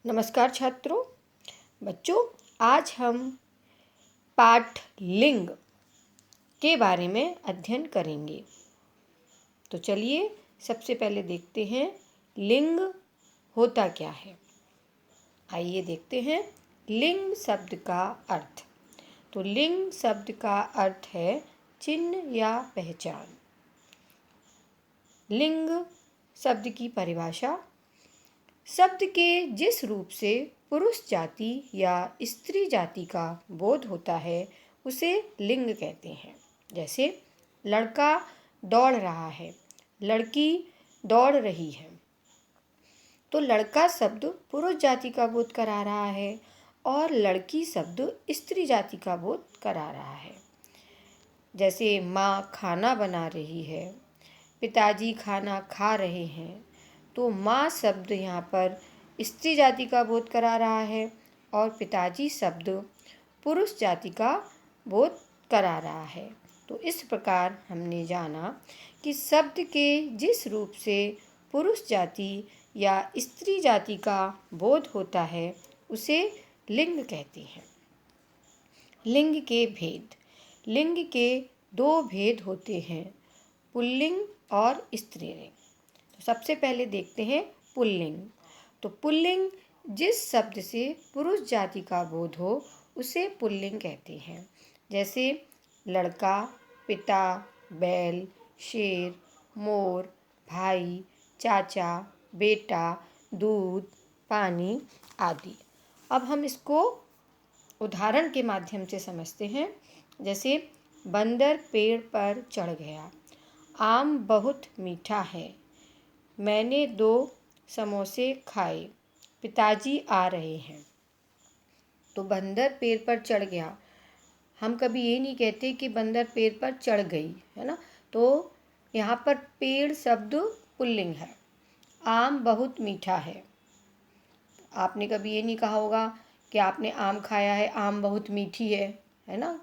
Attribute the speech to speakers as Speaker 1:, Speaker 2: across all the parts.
Speaker 1: नमस्कार छात्रों। बच्चों, आज हम पाठ लिंग के बारे में अध्ययन करेंगे। तो चलिए सबसे पहले देखते हैं लिंग होता क्या है। आइए देखते हैं लिंग शब्द का अर्थ। तो लिंग शब्द का अर्थ है चिन्ह या पहचान। लिंग शब्द की परिभाषा: शब्द के जिस रूप से पुरुष जाति या स्त्री जाति का बोध होता है उसे लिंग कहते हैं। जैसे लड़का दौड़ रहा है, लड़की दौड़ रही है। तो लड़का शब्द पुरुष जाति का बोध करा रहा है और लड़की शब्द स्त्री जाति का बोध करा रहा है। जैसे माँ खाना बना रही है, पिताजी खाना खा रहे हैं। तो माँ शब्द यहाँ पर स्त्री जाति का बोध करा रहा है और पिताजी शब्द पुरुष जाति का बोध करा रहा है। तो इस प्रकार हमने जाना कि शब्द के जिस रूप से पुरुष जाति या स्त्री जाति का बोध होता है उसे लिंग कहते हैं। लिंग के भेद: लिंग के दो भेद होते हैं, पुल्लिंग और स्त्रीलिंग। तो सबसे पहले देखते हैं पुल्लिंग। तो पुल्लिंग जिस शब्द से पुरुष जाति का बोध हो उसे पुल्लिंग कहते हैं। जैसे लड़का, पिता, बैल, शेर, मोर, भाई, चाचा, बेटा, दूध, पानी आदि। अब हम इसको उदाहरण के माध्यम से समझते हैं। जैसे बंदर पेड़ पर चढ़ गया, आम बहुत मीठा है, मैंने 2 समोसे खाए, पिताजी आ रहे हैं। तो बंदर पेड़ पर चढ़ गया। हम कभी ये नहीं कहते कि बंदर पेड़ पर चढ़ गई, है ना। तो यहाँ पर पेड़ शब्द पुल्लिंग है। आम बहुत मीठा है। आपने कभी ये नहीं कहा होगा कि आपने आम खाया है, आम बहुत मीठी है ना।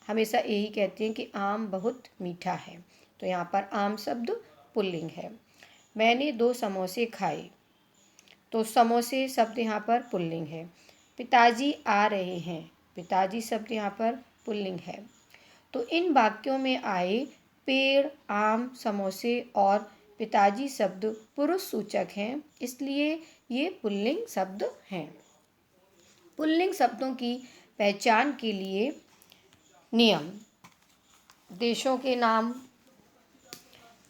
Speaker 1: हमेशा यही कहते हैं कि आम बहुत मीठा है। तो यहाँ पर आम शब्द पुल्लिंग है। मैंने 2 समोसे खाए। तो समोसे शब्द यहाँ पर पुल्लिंग है। पिताजी आ रहे हैं, पिताजी शब्द यहाँ पर पुल्लिंग है। तो इन वाक्यों में आए पेड़, आम, समोसे और पिताजी शब्द पुरुष सूचक हैं, इसलिए ये पुल्लिंग शब्द हैं। पुल्लिंग शब्दों की पहचान के लिए नियम: देशों के नाम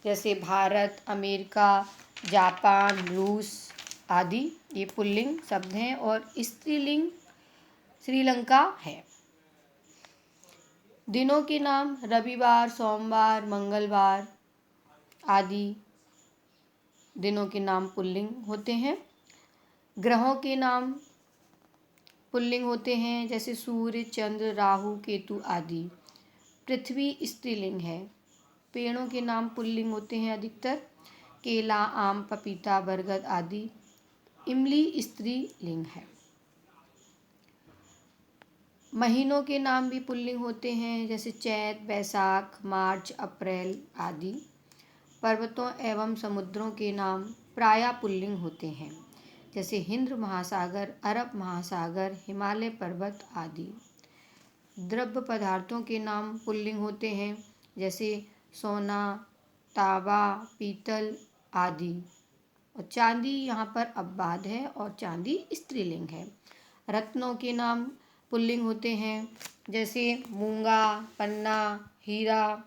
Speaker 1: जैसे भारत, अमेरिका, जापान, रूस आदि ये पुल्लिंग शब्द हैं और स्त्रीलिंग श्रीलंका है। दिनों के नाम रविवार, सोमवार, मंगलवार आदि दिनों के नाम पुल्लिंग होते हैं। ग्रहों के नाम पुल्लिंग होते हैं, जैसे सूर्य, चंद्र, राहु, केतु आदि। पृथ्वी स्त्रीलिंग है। पेड़ों के नाम पुल्लिंग होते हैं अधिकतर, केला, आम, पपीता, बरगद आदि। इमली स्त्रीलिंग है। महीनों के नाम भी पुल्लिंग होते हैं, जैसे चैत, बैसाख, मार्च, अप्रैल आदि। पर्वतों एवं समुद्रों के नाम प्रायः पुल्लिंग होते हैं, जैसे हिंद महासागर, अरब महासागर, हिमालय पर्वत आदि। द्रव्य पदार्थों के नाम पुल्लिंग होते हैं, जैसे सोना, तांबा, पीतल आदि। और चांदी यहाँ पर अब्बाद है और चांदी स्त्रीलिंग है। रत्नों के नाम पुल्लिंग होते हैं, जैसे मूंगा, पन्ना, हीरा,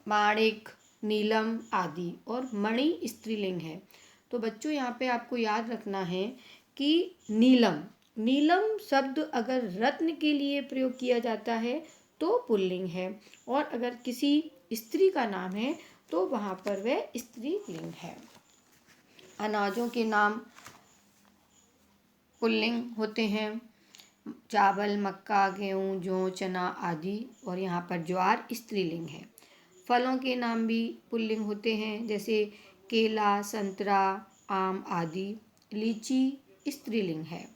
Speaker 1: माणिक, नीलम आदि। और मणि स्त्रीलिंग है। तो बच्चों यहाँ पे आपको याद रखना है कि नीलम शब्द अगर रत्न के लिए प्रयोग किया जाता है तो पुल्लिंग है, और अगर किसी स्त्री का नाम है तो वहाँ पर वह स्त्रीलिंग है। अनाजों के नाम पुल्लिंग होते हैं, चावल, मक्का, गेहूँ, जौ, चना आदि। और यहाँ पर ज्वार स्त्रीलिंग है। फलों के नाम भी पुल्लिंग होते हैं, जैसे केला, संतरा, आम आदि। लीची स्त्रीलिंग है।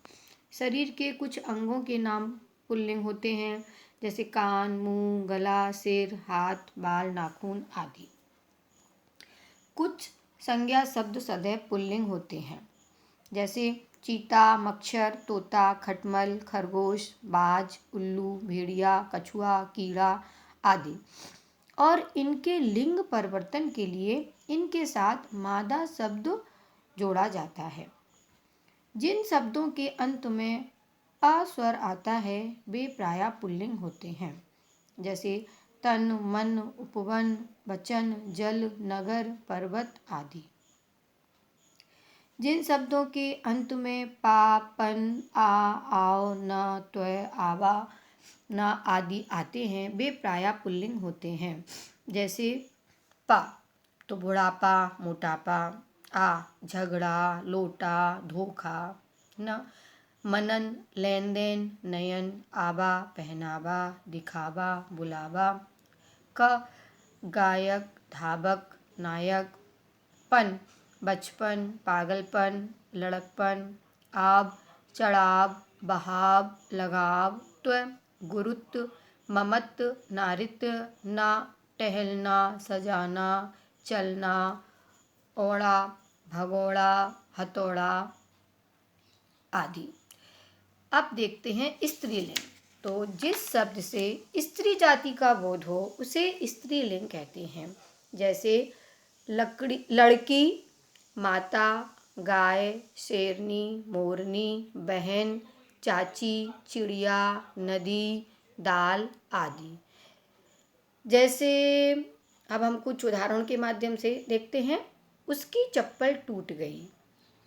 Speaker 1: शरीर के कुछ अंगों के नाम पुल्लिंग होते हैं, जैसे कान, मुंह, गला, सिर, हाथ, बाल, नाखून आदि। कुछ संज्ञा शब्द सदैव पुल्लिंग होते हैं, जैसे चीता, मच्छर, तोता, खटमल, खरगोश, बाज, उल्लू, भेड़िया, कछुआ, कीड़ा आदि। और इनके लिंग परिवर्तन के लिए इनके साथ मादा शब्द जोड़ा जाता है। जिन शब्दों के अंत में अ स्वर आता है वे प्रायः पुल्लिंग होते हैं, जैसे तन, मन, उपवन, वचन, जल, नगर, पर्वत आदि। जिन शब्दों के अंत में पा, पन, आ, आओ, न, त्व, आवा, न आदि आते हैं वे प्रायः पुल्लिंग होते हैं, जैसे पा तो बुढ़ापा, मोटापा, आ झगड़ा, लोटा, धोखा, न मनन, लेन देन, नयन, आबा, पहनावा, दिखावा, बुलावा, क गायक, धावक, नायक, पन बचपन, पागलपन, लड़कपन, आब, चढ़ाव, बहाव, लगाव, त्व गुरुत्व, ममत्व, नारित्व, ना, टहलना, सजाना, चलना, ओढ़ा, भगोड़ा, हथौड़ा आदि। अब देखते हैं स्त्रीलिंग। तो जिस शब्द से स्त्री जाति का बोध हो उसे स्त्रीलिंग कहते हैं, जैसे लड़की, माता, गाय, शेरनी, मोरनी, बहन, चाची, चिड़िया, नदी, दाल आदि। जैसे अब हम कुछ उदाहरण के माध्यम से देखते हैं। उसकी चप्पल टूट गई,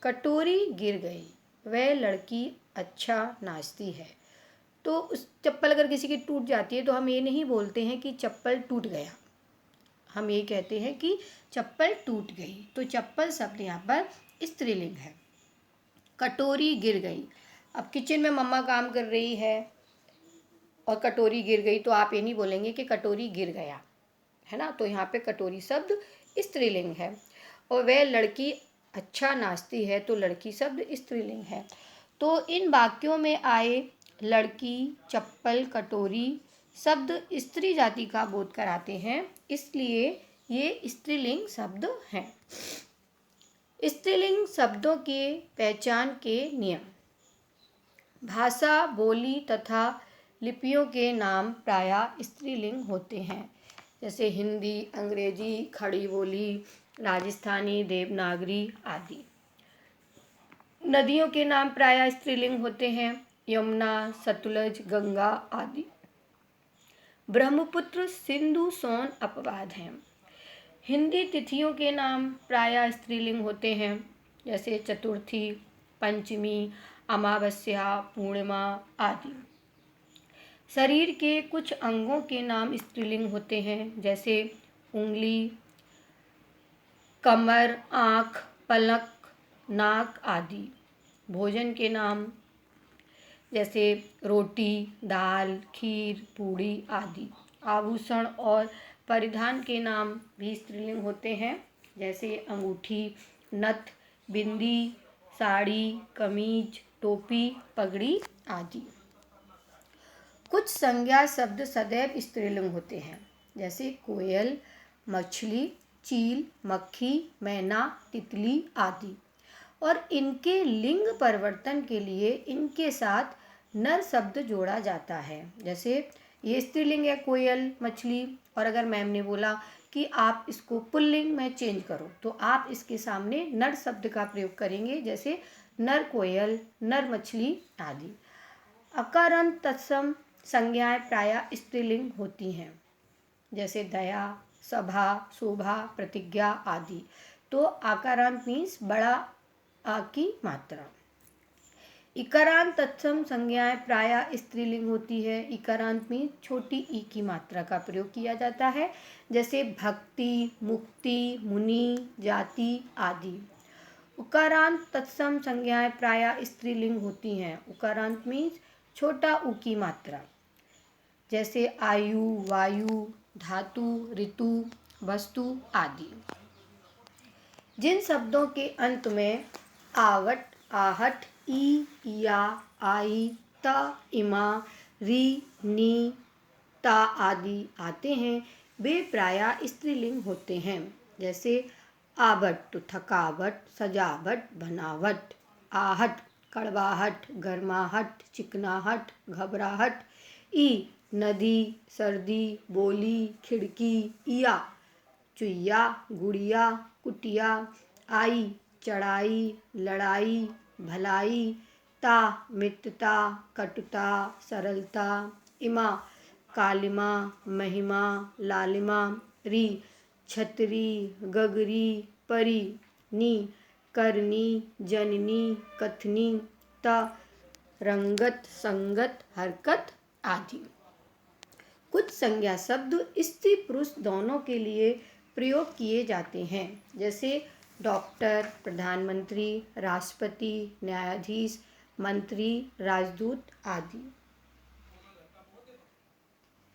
Speaker 1: कटोरी गिर गई, वह लड़की अच्छा नाचती है। तो उस चप्पल अगर किसी की टूट जाती है तो हम ये नहीं बोलते हैं कि चप्पल टूट गया, हम ये कहते हैं कि चप्पल टूट गई। तो चप्पल शब्द यहाँ पर स्त्रीलिंग है। कटोरी गिर गई, अब किचन में मम्मा काम कर रही है और कटोरी गिर गई तो आप ये नहीं बोलेंगे कि कटोरी गिर गया, है ना। तो यहाँ पे कटोरी शब्द स्त्रीलिंग है। और वह लड़की अच्छा नाचती है तो लड़की शब्द स्त्रीलिंग है। तो इन वाक्यों में आए लड़की, चप्पल, कटोरी शब्द स्त्री जाति का बोध कराते हैं, इसलिए ये स्त्रीलिंग शब्द हैं। स्त्रीलिंग शब्दों के पहचान के नियम। भाषा, बोली तथा लिपियों के नाम प्रायः स्त्रीलिंग होते हैं, जैसे हिंदी, अंग्रेजी, खड़ी बोली, राजस्थानी, देवनागरी आदि। नदियों के नाम प्रायः स्त्रीलिंग होते हैं, यमुना, सतलज, गंगा आदि। ब्रह्मपुत्र, सिंधु, सोन अपवाद हैं। हिंदी तिथियों के नाम प्रायः स्त्रीलिंग होते हैं, जैसे चतुर्थी, पंचमी, अमावस्या, पूर्णिमा आदि। शरीर के कुछ अंगों के नाम स्त्रीलिंग होते हैं, जैसे उंगली, कमर, आँख, पलक, नाक आदि। भोजन के नाम जैसे रोटी, दाल, खीर, पूड़ी आदि। आभूषण और परिधान के नाम भी स्त्रीलिंग होते हैं, जैसे अंगूठी, नथ, बिंदी, साड़ी, कमीज, टोपी, पगड़ी आदि। कुछ संज्ञा शब्द सदैव स्त्रीलिंग होते हैं, जैसे कोयल, मछली, चील, मक्खी, मैना, तितली आदि। और इनके लिंग परिवर्तन के लिए इनके साथ नर शब्द जोड़ा जाता है, जैसे ये स्त्रीलिंग है कोयल, मछली, और अगर मैम ने बोला कि आप इसको पुल्लिंग में चेंज करो तो आप इसके सामने नर शब्द का प्रयोग करेंगे, जैसे नर कोयल, नर मछली आदि। अकारांत तत्सम संज्ञाएं प्रायः स्त्रीलिंग होती हैं, जैसे दया, सभा, शोभा, प्रतिज्ञा आदि। तो आकारांत मीन्स बड़ा आ की मात्रा। इकारांत तत्सम संज्ञाएं प्रायः स्त्रीलिंग होती है। इकारांत में छोटी ई की मात्रा का प्रयोग किया जाता है, जैसे भक्ति, मुक्ति, मुनि, जाति आदि। उकारांत तत्सम संज्ञाएं प्रायः स्त्रीलिंग होती हैं। उकारांत मीन्स छोटा ऊ की मात्रा, जैसे आयु, वायु, धातु, ऋतु, वस्तु आदि। जिन शब्दों के अंत में आवट, आहट, ई, या, आई, ता, इमा, री, नी, ता आदि आते हैं वे प्रायः स्त्रीलिंग होते हैं, जैसे आवट तो थकावट, सजावट, बनावट, आहट, कड़वाहट, गर्माहट, चिकनाहट, घबराहट। ई, नदी, सर्दी, बोली, खिड़की। इया, चुइया, गुड़िया, कुटिया। आई, चढ़ाई, लड़ाई, भलाई। ता, मितता, कटुता, सरलता। इमा, कालिमा, महिमा, लालिमा। री, छतरी, गगरी, परी। नी, करनी, जननी, कथनी। ता, रंगत, संगत, हरकत आदि। कुछ संज्ञा शब्द स्त्री पुरुष दोनों के लिए प्रयोग किए जाते हैं, जैसे डॉक्टर, प्रधानमंत्री, राष्ट्रपति, न्यायाधीश, मंत्री, राजदूत आदि।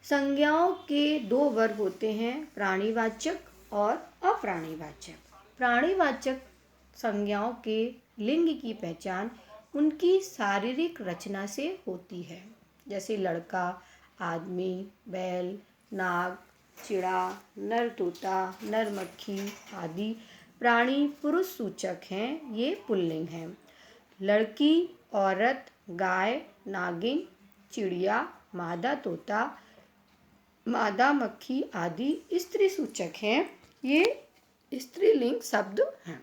Speaker 1: संज्ञाओं के दो वर्ग होते हैं, प्राणीवाचक और अप्राणीवाचक। प्राणीवाचक संज्ञाओं के लिंग की पहचान उनकी शारीरिक रचना से होती है, जैसे लड़का, आदमी, बैल, नाग, चिड़ा, नर तोता, नर मक्खी आदि। प्राणी पुरुष सूचक हैं, ये पुल्लिंग हैं। लड़की, औरत, गाय, नागिन, चिड़िया, मादा तोता, मादा मक्खी आदि स्त्री सूचक हैं, ये स्त्रीलिंग शब्द हैं।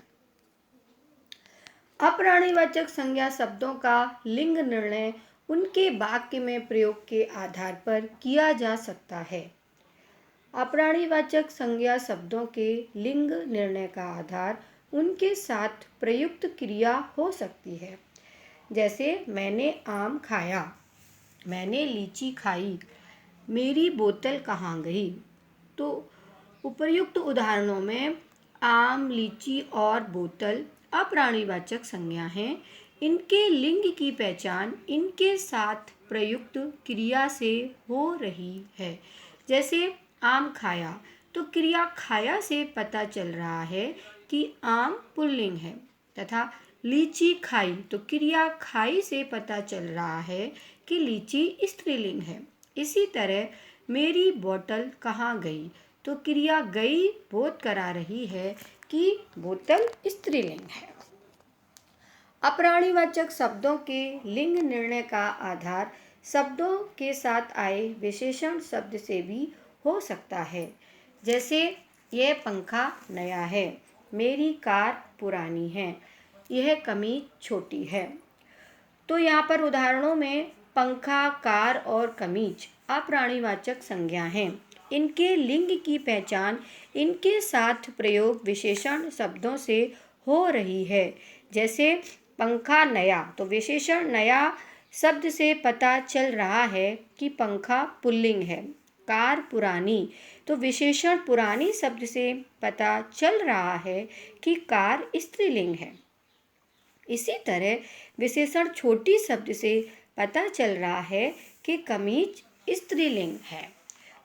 Speaker 1: अप्राणीवाचक संज्ञा शब्दों का लिंग निर्णय उनके वाक्य में प्रयोग के आधार पर किया जा सकता है। अप्राणीवाचक संज्ञा शब्दों के लिंग निर्णय का आधार उनके साथ प्रयुक्त क्रिया हो सकती है, जैसे मैंने आम खाया, मैंने लीची खाई, मेरी बोतल कहाँ गई। तो उपर्युक्त उदाहरणों में आम, लीची और बोतल अप्राणीवाचक संज्ञा हैं। इनके लिंग की पहचान इनके साथ प्रयुक्त क्रिया से हो रही है, जैसे आम खाया, तो क्रिया खाया से पता चल रहा है कि आम पुल्लिंग है, तथा लीची खाई, तो क्रिया खाई से पता चल रहा है कि लीची स्त्रीलिंग है। इसी तरह मेरी बोतल कहाँ गई, तो क्रिया गई बोध करा रही है कि बोतल स्त्रीलिंग है। अप्राणीवाचक शब्दों के लिंग निर्णय का आधार शब्दों के साथ आए विशेषण शब्द से भी हो सकता है, जैसे यह पंखा नया है, मेरी कार पुरानी है, यह कमीज छोटी है। तो यहाँ पर उदाहरणों में पंखा, कार और कमीज अप्राणीवाचक संज्ञा हैं। इनके लिंग की पहचान इनके साथ प्रयोग विशेषण शब्दों से हो रही है, जैसे पंखा नया, तो विशेषण नया शब्द से पता चल रहा है कि पंखा पुल्लिंग है। कार पुरानी, तो विशेषण पुरानी शब्द से पता चल रहा है कि कार स्त्रीलिंग है। इसी तरह विशेषण छोटी शब्द से पता चल रहा है कि कमीज स्त्रीलिंग है।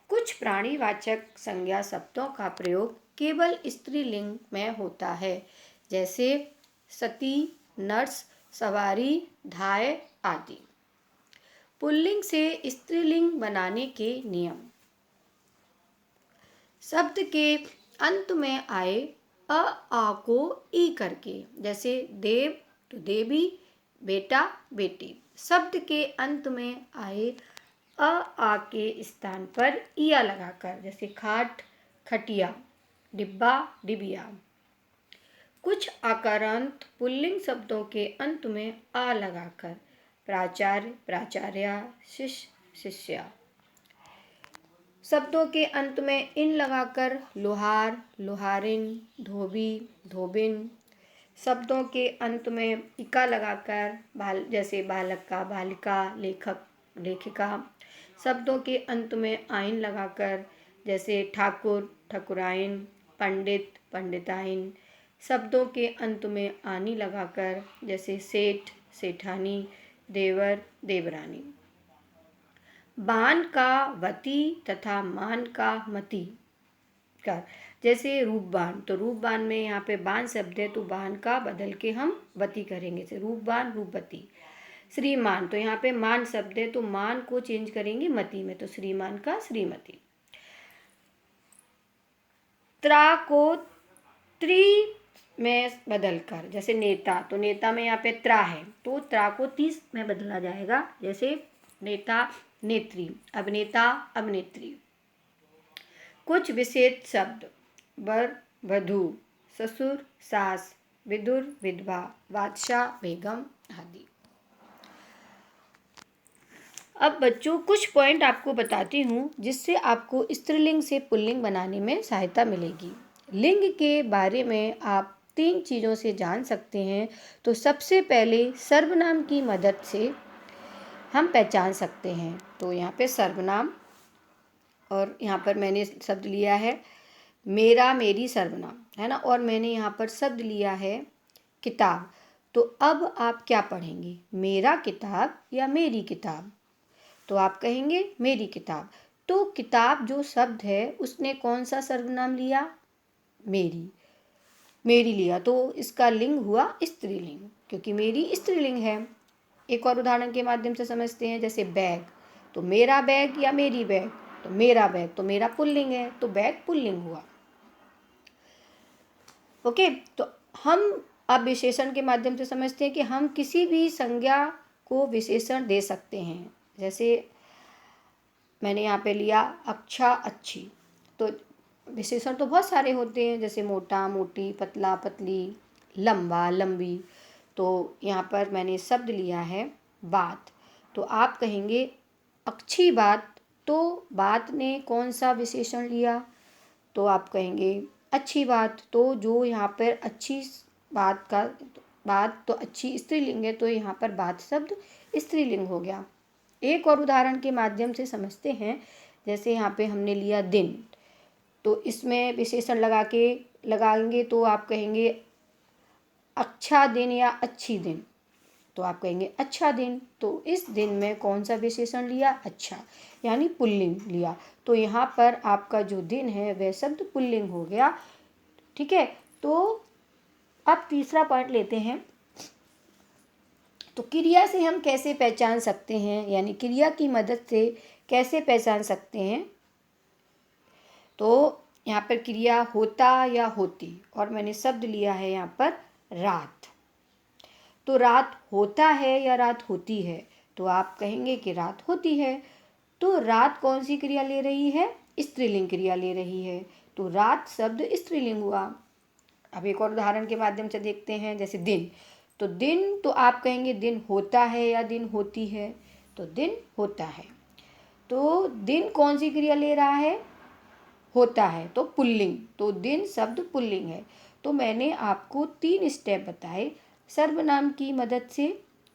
Speaker 1: कुछ प्राणीवाचक संज्ञा शब्दों का प्रयोग केवल स्त्रीलिंग में होता है, जैसे सती, नर्स, सवारी, धाय आदि। पुल्लिंग से स्त्रीलिंग बनाने के नियम। शब्द के अंत में आए आ को ई करके, जैसे देव तो देवी, बेटा बेटी। शब्द के अंत में आए आ के स्थान पर इया लगाकर, जैसे खाट खटिया, डिब्बा डिबिया। कुछ आकारांत पुल्लिंग शब्दों के अंत में आ लगाकर, प्राचार्य प्राचार्या, शिष्य शिष्या। शब्दों के अंत में इन लगाकर लोहार लोहारिन, धोबी धोबिन। शब्दों के अंत में इका लगाकर जैसे बालक का बालिका, लेखक लेखिका। शब्दों के अंत में आइन लगाकर, जैसे ठाकुर ठकुराइन, पंडित पंडिताइन। शब्दों के अंत में आनी लगाकर, जैसे सेठ सेठानी, देवर देवरानी। बान का वती तथा मान का मती कर, जैसे रूपबान, तो रूपबान में यहाँ पे बान शब्द है, तो बान का बदल के हम वती करेंगे, जैसे रूपबान रूपवती। श्रीमान, तो यहाँ पे मान शब्द है, तो मान को चेंज करेंगे मती में, तो श्रीमान का श्रीमती। त्रा को त्रि में बदल कर, जैसे नेता, तो नेता में यहाँ पे त्रा है तो त्रा को तीस में बदला जाएगा, जैसे नेता नेत्री, अभिनेता अभिनेत्री। कुछ विशेष शब्द वर वधू, ससुर सास, विदुर विधवा, बादशाह बेगम आदि। अब बच्चों कुछ पॉइंट आपको बताती हूँ जिससे आपको स्त्रीलिंग से पुल्लिंग बनाने में सहायता मिलेगी। लिंग के बारे में आप 3 चीज़ों से जान सकते हैं। तो सबसे पहले सर्वनाम की मदद से हम पहचान सकते हैं। तो यहाँ पे सर्वनाम, और यहाँ पर मैंने शब्द लिया है मेरा मेरी सर्वनाम, है ना, और मैंने यहाँ पर शब्द लिया है किताब। तो अब आप क्या पढ़ेंगे, मेरा किताब या मेरी किताब? तो आप कहेंगे मेरी किताब। तो किताब जो शब्द है उसने कौन सा सर्वनाम लिया? मेरी, मेरी लिया, तो इसका लिंग हुआ स्त्रीलिंग, क्योंकि मेरी स्त्रीलिंग है। एक और उदाहरण के माध्यम से समझते हैं, जैसे बैग, तो मेरा बैग या मेरी बैग? तो मेरा बैग, तो मेरा पुल्लिंग है, तो बैग पुल्लिंग हुआ। ओके, तो हम अब विशेषण के माध्यम से समझते हैं कि हम किसी भी संज्ञा को विशेषण दे सकते हैं। जैसे मैंने यहाँ पे लिया अच्छा अच्छी, तो विशेषण तो बहुत सारे होते हैं, जैसे मोटा मोटी, पतला पतली, लंबा लंबी। तो यहाँ पर मैंने शब्द लिया है बात। तो आप कहेंगे अच्छी बात, तो बात ने कौन सा विशेषण लिया? तो आप कहेंगे अच्छी बात। तो जो यहाँ पर अच्छी बात का, बात तो अच्छी स्त्रीलिंग है, तो यहाँ पर बात शब्द स्त्रीलिंग हो गया। एक और उदाहरण के माध्यम से समझते हैं, जैसे यहाँ पे हमने लिया दिन, तो इसमें विशेषण लगाएंगे तो आप कहेंगे अच्छा दिन या अच्छी दिन। तो आप कहेंगे अच्छा दिन, तो इस दिन में कौन सा विशेषण लिया? अच्छा, यानी पुल्लिंग लिया। तो यहाँ पर आपका जो दिन है वह शब्द पुल्लिंग हो गया। ठीक है, तो अब तीसरा पॉइंट लेते हैं। तो क्रिया से हम कैसे पहचान सकते हैं, यानी क्रिया की मदद से कैसे पहचान सकते हैं? तो यहाँ पर क्रिया होता या होती, और मैंने शब्द लिया है यहाँ पर रात। तो रात होता है या रात होती है? तो आप कहेंगे कि रात होती है। तो रात कौन सी क्रिया ले रही है? स्त्रीलिंग क्रिया ले रही है, तो रात शब्द स्त्रीलिंग हुआ। अब एक और उदाहरण के माध्यम से देखते हैं, जैसे दिन, तो दिन, तो आप कहेंगे दिन होता है या दिन होती है? तो दिन होता है। तो दिन कौन सी क्रिया ले रहा है? होता है, तो पुल्लिंग, तो दिन शब्द पुल्लिंग है। तो मैंने आपको 3 स्टेप बताए, सर्वनाम की मदद से,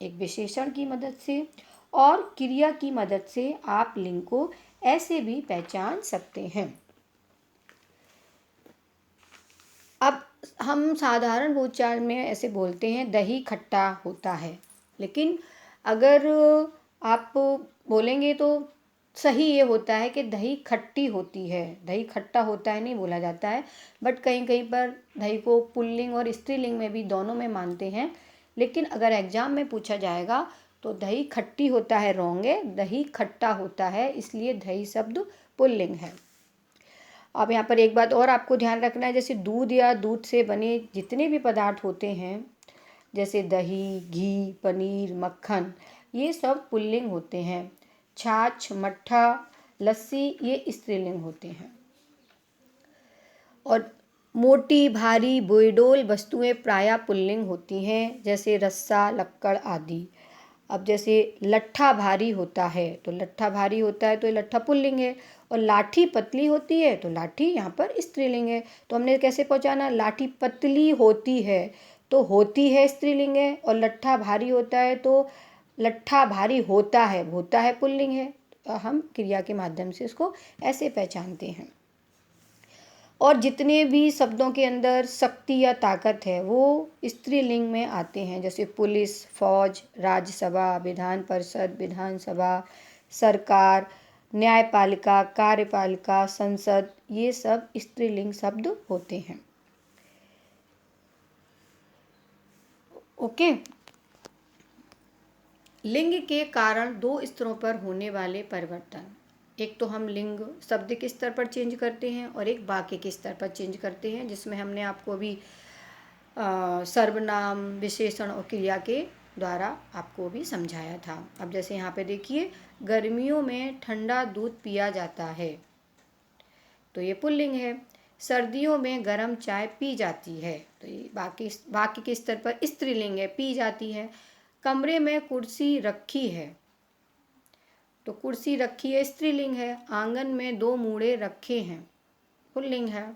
Speaker 1: एक विशेषण की मदद से, और क्रिया की मदद से आप लिंग को ऐसे भी पहचान सकते हैं। अब हम साधारण बोलचाल में ऐसे बोलते हैं दही खट्टा होता है, लेकिन अगर आप बोलेंगे तो सही ये होता है कि दही खट्टी होती है। दही खट्टा होता है नहीं बोला जाता है, बट कहीं कहीं पर दही को पुल्लिंग और स्त्रीलिंग में भी दोनों में मानते हैं। लेकिन अगर एग्जाम में पूछा जाएगा तो दही खट्टी होता है रॉन्ग है, दही खट्टा होता है, इसलिए दही शब्द पुल्लिंग है। अब यहाँ पर एक बात और आपको ध्यान रखना है, जैसे दूध या दूध से बने जितने भी पदार्थ होते हैं, जैसे दही, घी, पनीर, मक्खन, ये सब पुल्लिंग होते हैं। छाछ, मट्ठा, लस्सी, ये स्त्रीलिंग होते हैं। और मोटी, भारी, बुइडोल वस्तुएं प्रायः पुल्लिंग होती हैं, जैसे रस्सा, लक्कड़ आदि। अब जैसे लट्ठा भारी होता है, तो लट्ठा भारी होता है तो ये लट्ठा पुल्लिंग है। और लाठी पतली होती है, तो लाठी यहाँ पर स्त्रीलिंग है। तो हमने कैसे पहचाना? लाठी पतली होती है तो होती है स्त्रीलिंग है, और लट्ठा भारी होता है तो लट्ठा भारी होता है पुल्लिंग है। तो हम क्रिया के माध्यम से इसको ऐसे पहचानते हैं। और जितने भी शब्दों के अंदर शक्ति या ताकत है वो स्त्रीलिंग में आते हैं, जैसे पुलिस, फौज, राज्यसभा, विधान परिषद, विधानसभा, सरकार, न्यायपालिका, कार्यपालिका, संसद, ये सब स्त्रीलिंग शब्द होते हैं। ओके, लिंग के कारण 2 स्तरों पर होने वाले परिवर्तन। एक तो हम लिंग शब्द के स्तर पर चेंज करते हैं और एक वाक्य के स्तर पर चेंज करते हैं, जिसमें हमने आपको अभी सर्वनाम, विशेषण और क्रिया के द्वारा आपको भी समझाया था। अब जैसे यहाँ पे देखिए, गर्मियों में ठंडा दूध पिया जाता है, तो ये पुल्लिंग है। सर्दियों में गर्म चाय पी जाती है, तो ये वाक्य के स्तर पर स्त्रीलिंग है, पी जाती है। कमरे में कुर्सी रखी है, तो कुर्सी रखी है स्त्रीलिंग है। आंगन में 2 मूढ़े रखे हैं, पुल्लिंग है।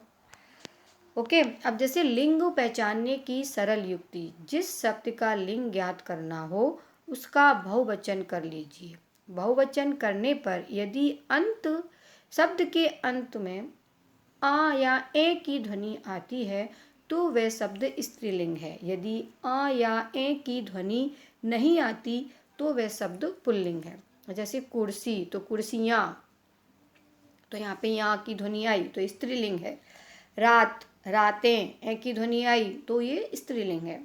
Speaker 1: ओके, अब जैसे लिंग पहचानने की सरल युक्ति, जिस शब्द का लिंग ज्ञात करना हो उसका बहुवचन कर लीजिए। बहुवचन करने पर यदि शब्द के अंत में आ या ए की ध्वनि आती है तो वह शब्द स्त्रीलिंग है। यदि आ या ए की ध्वनि नहीं आती तो वह शब्द पुल्लिंग है। जैसे कुर्सी, तो कुर्सियाँ, तो यहाँ पे यहाँ की ध्वनि आई तो स्त्रीलिंग है। रात, रातें, ए की ध्वनि आई तो ये स्त्रीलिंग है।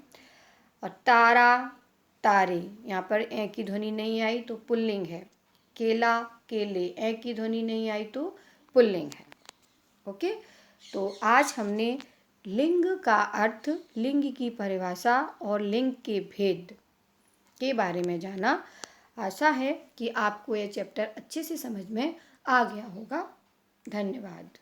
Speaker 1: और तारा, तारे, यहाँ पर ए की ध्वनि नहीं आई तो पुल्लिंग है। केला, केले, ए की ध्वनि नहीं आई तो पुल्लिंग है। ओके, तो आज हमने लिंग का अर्थ, लिंग की परिभाषा और लिंग के भेद के बारे में जाना। आशा है कि आपको यह चैप्टर अच्छे से समझ में आ गया होगा। धन्यवाद।